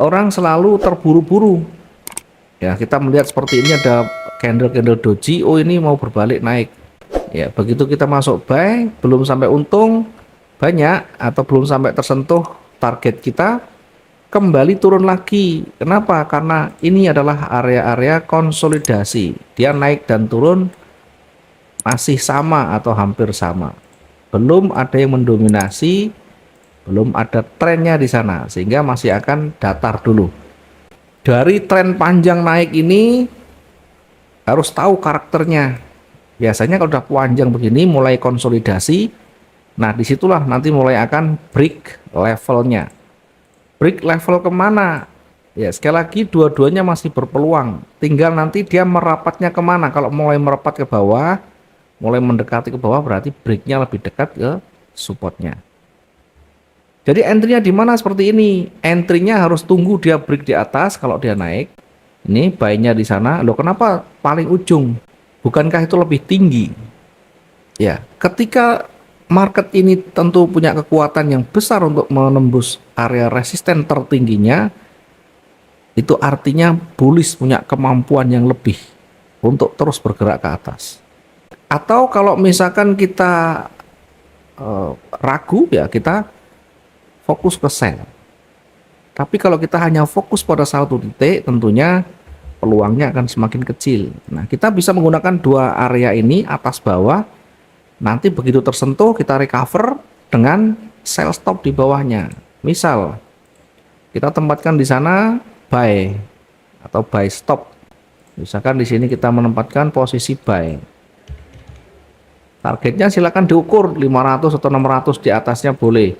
orang selalu terburu-buru. Ya, kita melihat seperti ini ada candle-candle doji, oh ini mau berbalik naik. Ya, begitu kita masuk buy, belum sampai untung banyak atau belum sampai tersentuh target kita, kembali turun lagi. Kenapa? Karena ini adalah area-area konsolidasi. Dia naik dan turun masih sama atau hampir sama. Belum ada yang mendominasi, belum ada trennya di sana, sehingga masih akan datar dulu. Dari tren panjang naik ini harus tahu karakternya. Biasanya kalau udah panjang begini mulai konsolidasi, nah disitulah nanti mulai akan break levelnya. Break level kemana? Ya sekali lagi dua-duanya masih berpeluang, tinggal nanti dia merapatnya kemana. Kalau mulai merapat ke bawah, mulai mendekati ke bawah, berarti breaknya lebih dekat ke supportnya. Jadi entry-nya di mana seperti ini? Entry-nya harus tunggu dia break di atas kalau dia naik. Ini buy-nya di sana. Loh, kenapa paling ujung? Bukankah itu lebih tinggi? Ya, ketika market ini tentu punya kekuatan yang besar untuk menembus area resisten tertingginya, itu artinya bullish punya kemampuan yang lebih untuk terus bergerak ke atas. Atau kalau misalkan kita ragu, ya kita fokus ke sell. Tapi kalau kita hanya fokus pada satu titik, tentunya peluangnya akan semakin kecil. Nah, kita bisa menggunakan dua area ini, atas bawah. Nanti begitu tersentuh, kita recover dengan sell stop di bawahnya. Misal, kita tempatkan di sana buy atau buy stop. Misalkan di sini kita menempatkan posisi buy. Targetnya silakan diukur 500 atau 600, di atasnya boleh.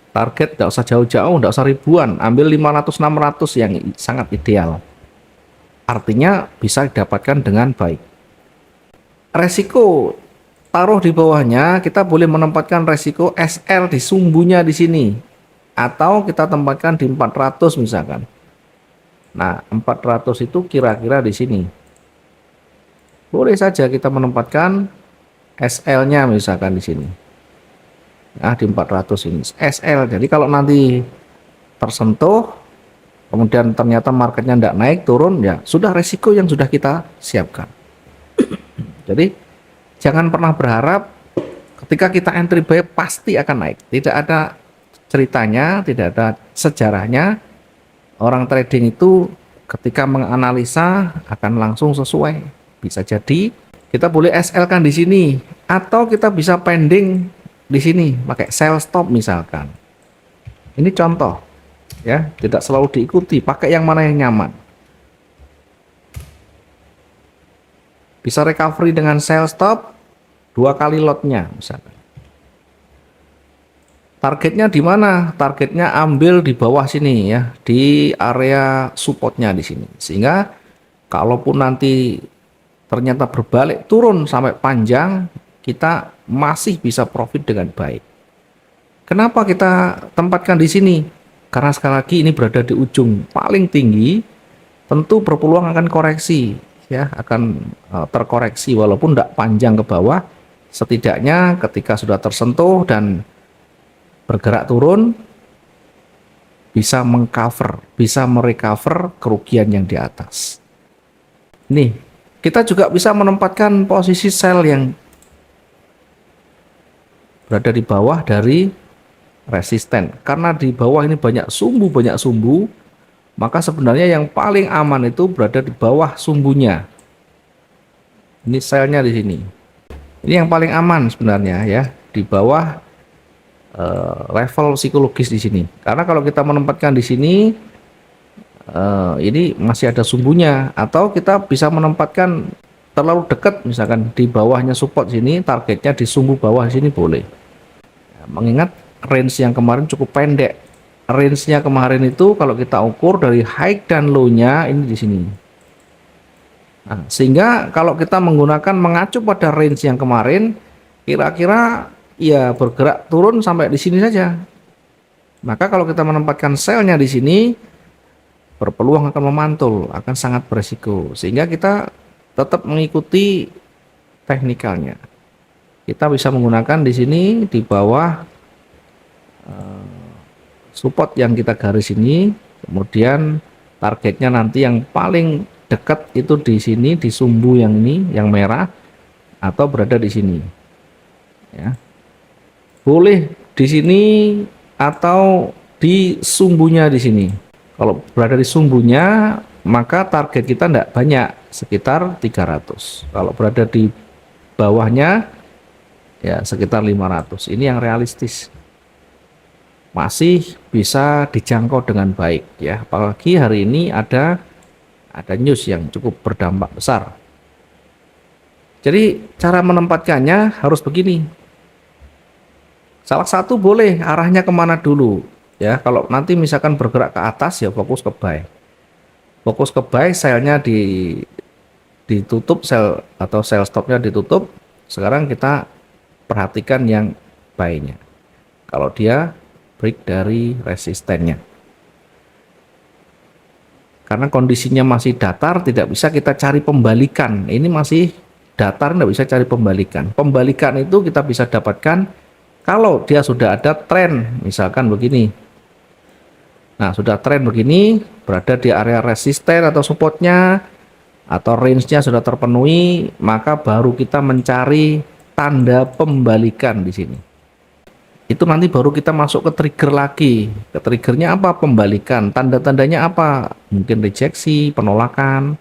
Target tidak usah jauh-jauh, tidak usah ribuan, ambil 500-600 yang sangat ideal. Artinya bisa didapatkan dengan baik. Resiko taruh di bawahnya, kita boleh menempatkan resiko SL di sumbunya di sini, atau kita tempatkan di 400 misalkan. Nah, 400 itu kira-kira di sini. Boleh saja kita menempatkan SL-nya misalkan di sini. Nah, di 400 ini SL. Jadi kalau nanti tersentuh, kemudian ternyata marketnya tidak naik, turun, ya sudah resiko yang sudah kita siapkan. Jadi jangan pernah berharap ketika kita entry buy pasti akan naik. Tidak ada ceritanya, tidak ada sejarahnya. Orang trading itu ketika menganalisa akan langsung sesuai. Bisa jadi kita boleh SL kan di sini, atau kita bisa pending di sini pakai sell stop misalkan. Ini contoh ya, tidak selalu diikuti, pakai yang mana yang nyaman. Bisa recovery dengan sell stop 2 kali lotnya misalkan. Targetnya di mana? Targetnya ambil di bawah sini ya, di area supportnya di sini. Sehingga kalaupun nanti ternyata berbalik turun sampai panjang, kita masih bisa profit dengan baik. Kenapa kita tempatkan di sini? Karena sekali lagi ini berada di ujung paling tinggi, tentu berpeluang akan koreksi, ya akan terkoreksi walaupun tidak panjang ke bawah. Setidaknya ketika sudah tersentuh dan bergerak turun, bisa mengcover, bisa merecover kerugian yang di atas. Nih, kita juga bisa menempatkan posisi sell yang berada di bawah dari resisten. Karena di bawah ini banyak sumbu, maka sebenarnya yang paling aman itu berada di bawah sumbunya. Ini selnya di sini. Ini yang paling aman sebenarnya ya, di bawah level psikologis di sini. Karena kalau kita menempatkan di sini, ini masih ada sumbunya, atau kita bisa menempatkan terlalu dekat, misalkan di bawahnya support sini, targetnya di sumbu bawah sini boleh. Mengingat range yang kemarin cukup pendek. Range-nya kemarin itu kalau kita ukur dari high dan low-nya ini di sini. Nah, sehingga kalau kita menggunakan mengacu pada range yang kemarin, kira-kira ya bergerak turun sampai di sini saja. Maka kalau kita menempatkan sell-nya di sini, berpeluang akan memantul, akan sangat beresiko. Sehingga kita tetap mengikuti teknikalnya. Kita bisa menggunakan di sini di bawah support yang kita garis ini, Kemudian targetnya nanti yang paling dekat itu di sini, di sumbu yang ini, yang merah, atau berada di sini. Ya. Boleh di sini atau di sumbunya di sini. Kalau berada di sumbunya, maka target kita tidak banyak, sekitar 300. Kalau berada di bawahnya, ya sekitar 500. Ini yang realistis. Masih bisa dijangkau dengan baik ya. Apalagi hari ini ada news yang cukup berdampak besar. Jadi cara menempatkannya harus begini. Salah satu boleh arahnya kemana dulu ya. Kalau nanti misalkan bergerak ke atas ya fokus ke buy. Fokus ke buy, selnya ditutup, sel atau sell stopnya ditutup. Sekarang kita perhatikan yang buy-nya. Kalau dia break dari resistennya. Karena kondisinya masih datar, tidak bisa kita cari pembalikan. Ini masih datar, tidak bisa cari pembalikan. Pembalikan itu kita bisa dapatkan kalau dia sudah ada tren, misalkan begini. Nah, sudah tren begini, berada di area resisten atau supportnya, atau range-nya sudah terpenuhi, maka baru kita mencari tanda pembalikan di sini. Itu nanti baru kita masuk ke trigger lagi. Ke triggernya apa? Pembalikan. Tanda-tandanya apa? Mungkin rejeksi, penolakan,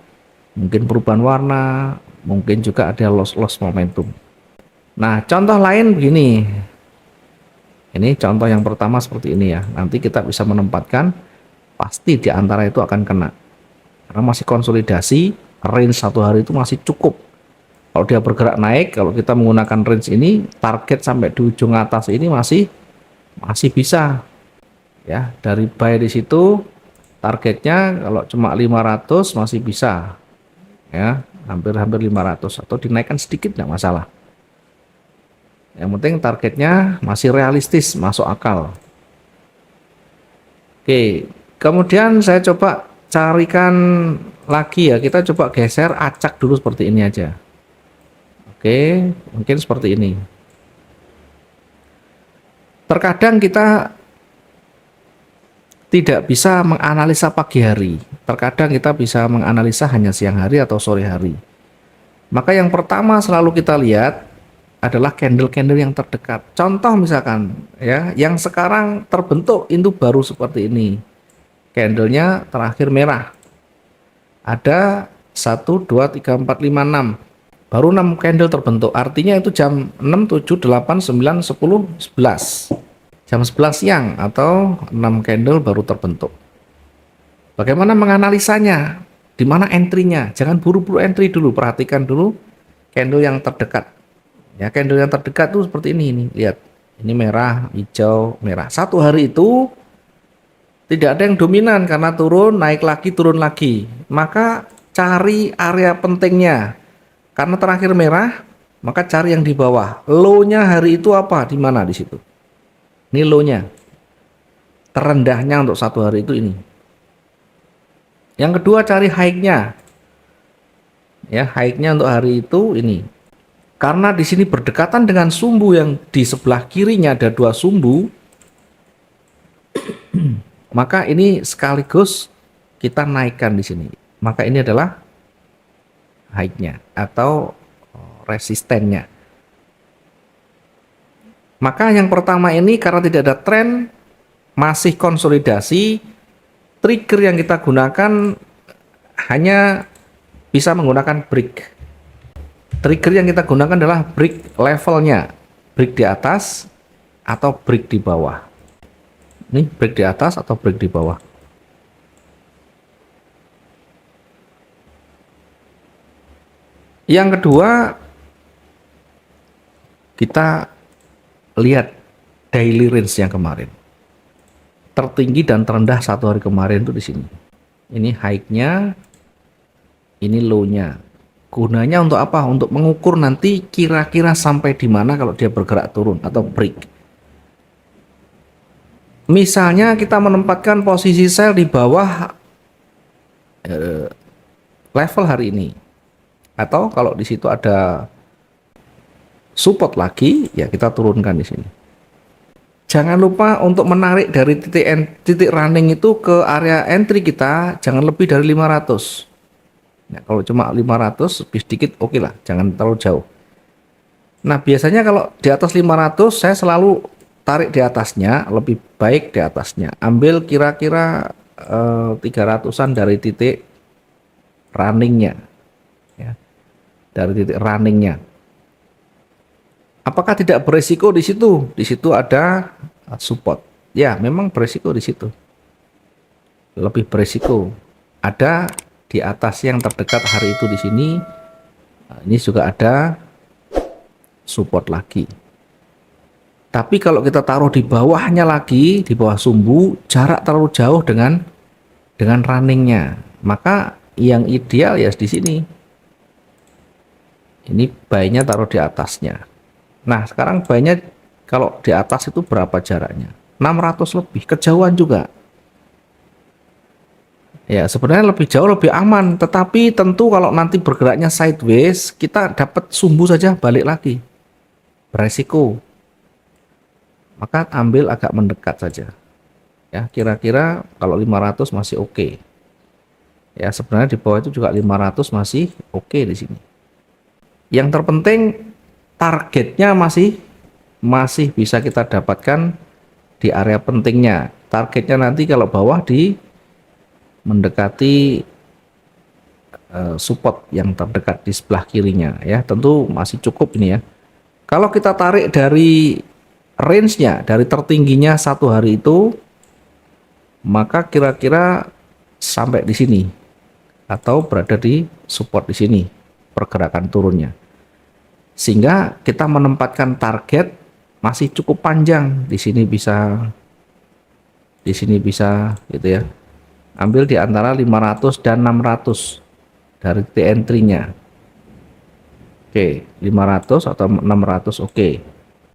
mungkin perubahan warna, mungkin juga ada loss momentum. Nah, contoh lain begini. Ini contoh yang pertama seperti ini ya. Nanti kita bisa menempatkan, pasti di antara itu akan kena. Karena masih konsolidasi, range satu hari itu masih cukup. Kalau dia bergerak naik, kalau kita menggunakan range ini, target sampai di ujung atas ini masih bisa. Ya, dari buy di situ targetnya kalau cuma 500 masih bisa. Ya, hampir 500 atau dinaikkan sedikit enggak masalah. Yang penting targetnya masih realistis, masuk akal. Oke, kemudian saya coba carikan lagi ya. Kita coba geser acak dulu seperti ini aja. Oke, mungkin seperti ini. Terkadang kita tidak bisa menganalisa pagi hari. Terkadang kita bisa menganalisa hanya siang hari atau sore hari. Maka yang pertama selalu kita lihat adalah candle-candle yang terdekat. Contoh misalkan ya, yang sekarang terbentuk itu baru seperti ini. Candlenya terakhir merah. Ada 1, 2, 3, 4, 5, 6. Baru 6 candle terbentuk. Artinya itu jam 6, 7, 8, 9, 10, 11. Jam 11 siang atau 6 candle baru terbentuk. Bagaimana menganalisanya? Di mana entry-nya? Jangan buru-buru entry dulu, perhatikan dulu candle yang terdekat. Ya, candle yang terdekat tuh seperti ini, lihat. Ini merah, hijau, merah. Satu hari itu tidak ada yang dominan karena turun, naik lagi, turun lagi. Maka cari area pentingnya. Karena terakhir merah, maka cari yang di bawah. Low-nya hari itu apa? Di mana di situ? Ini low-nya. Terendahnya untuk satu hari itu ini. Yang kedua cari high-nya. Ya, high-nya untuk hari itu ini. Karena di sini berdekatan dengan sumbu yang di sebelah kirinya ada 2 sumbu, maka ini sekaligus kita naikkan di sini. Maka ini adalah high-nya atau resistennya. Maka yang pertama ini karena tidak ada tren, masih konsolidasi, trigger yang kita gunakan hanya bisa menggunakan break. Trigger yang kita gunakan adalah break levelnya, break di atas atau break di bawah. Ini break di atas atau break di bawah. Yang kedua, kita lihat daily range yang kemarin. Tertinggi dan terendah satu hari kemarin itu di sini. Ini high-nya, ini low-nya. Gunanya untuk apa? Untuk mengukur nanti kira-kira sampai di mana kalau dia bergerak turun atau break. Misalnya kita menempatkan posisi sell di bawah level hari ini. Atau kalau di situ ada support lagi, ya kita turunkan di sini. Jangan lupa untuk menarik dari titik running itu ke area entry kita jangan lebih dari 500. Nah, kalau cuma 500 lebih sedikit oke lah, jangan terlalu jauh. Nah, biasanya kalau di atas 500 saya selalu tarik di atasnya, lebih baik di atasnya. Ambil kira-kira 300-an dari titik runningnya ya, dari titik runningnya. Apakah tidak beresiko di situ? Di situ ada support. Ya, memang beresiko di situ. Lebih beresiko. Ada di atas yang terdekat hari itu di sini. Nah, ini juga ada support lagi. Tapi kalau kita taruh di bawahnya lagi, di bawah sumbu, jarak terlalu jauh dengan runningnya. Maka yang ideal ya di sini. Ini buy-nya taruh di atasnya. Nah, sekarang buy-nya kalau di atas itu berapa jaraknya? 600 lebih, kejauhan juga. Ya, sebenarnya lebih jauh lebih aman, tetapi tentu kalau nanti bergeraknya sideways, kita dapat sumbu saja balik lagi. Beresiko. Maka ambil agak mendekat saja. Ya, kira-kira kalau 500 masih oke. Ya, sebenarnya di bawah itu juga 500 masih oke di sini. Yang terpenting targetnya masih bisa kita dapatkan di area pentingnya. Targetnya nanti kalau bawah di mendekati support yang terdekat di sebelah kirinya ya, tentu masih cukup ini ya. Kalau kita tarik dari range-nya, dari tertingginya satu hari itu, maka kira-kira sampai di sini atau berada di support di sini pergerakan turunnya, sehingga kita menempatkan target masih cukup panjang. Di sini bisa gitu ya, ambil di antara 500 dan 600 dari titik entry-nya. Oke, 500 atau 600 oke.